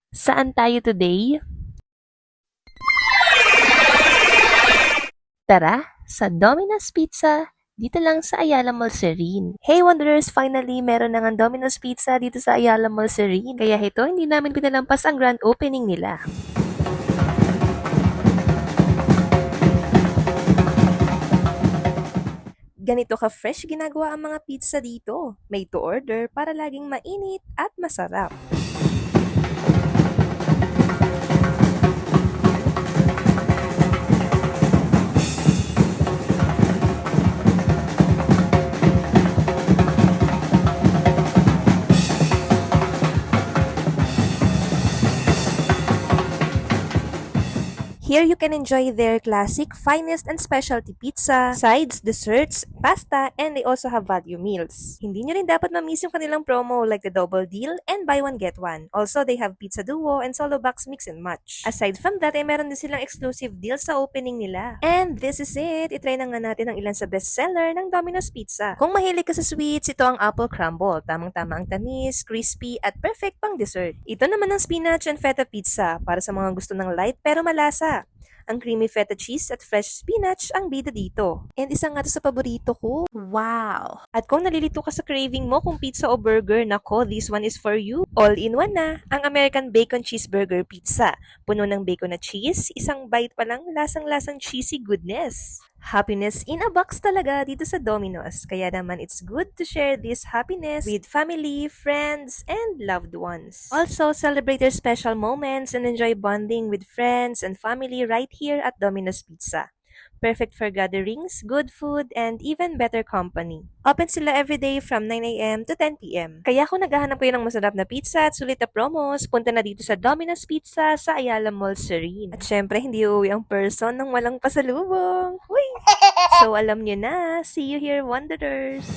Saan tayo today? Tara, sa Domino's Pizza, dito lang sa Ayala Mall Serene. Hey Wanderers, finally meron na nga Domino's Pizza dito sa Ayala Mall Serene. Kaya ito, hindi namin pinalampas ang grand opening nila. Ganito ka-fresh ginagawa ang mga pizza dito. Made to order para laging mainit at masarap. Here you can enjoy their classic, finest, and specialty pizza, sides, desserts, pasta, and they also have value meals. Hindi nyo rin dapat mamiss yung kanilang promo like the double deal and buy one get one. Also, they have pizza duo and solo box mix and match. Aside from that, ay meron din silang exclusive deals sa opening nila. And this is it! Itry na nga natin ang ilan sa bestseller ng Domino's Pizza. Kung mahilig ka sa sweets, ito ang apple crumble. Tamang-tama ang tamis, crispy, at perfect pang dessert. Ito naman ang spinach and feta pizza para sa mga gusto ng light pero malasa. Ang creamy feta cheese at fresh spinach ang bida dito. And isa nga to sa paborito ko. Wow! At kung nalilito ka sa craving mo kung pizza o burger, nako, this one is for you. All-in-one na, ang American Bacon Cheeseburger Pizza. Puno ng bacon at cheese, isang bite pa lang, lasang-lasang cheesy goodness. Happiness in a box talaga dito sa Domino's. Kaya naman it's good to share this happiness with family, friends, and loved ones. Also, celebrate your special moments and enjoy bonding with friends and family right here at Domino's Pizza. Perfect for gatherings, good food, and even better company. Open sila everyday from 9 a.m. to 10 p.m. Kaya kung naghahanap kayo ng masarap na pizza at sulit na promos, punta na dito sa Domino's Pizza sa Ayala Mall Serene. At syempre, hindi uuwi ang person nang walang pasalubong. Uy! So alam nyo na, see you here, Wanderers!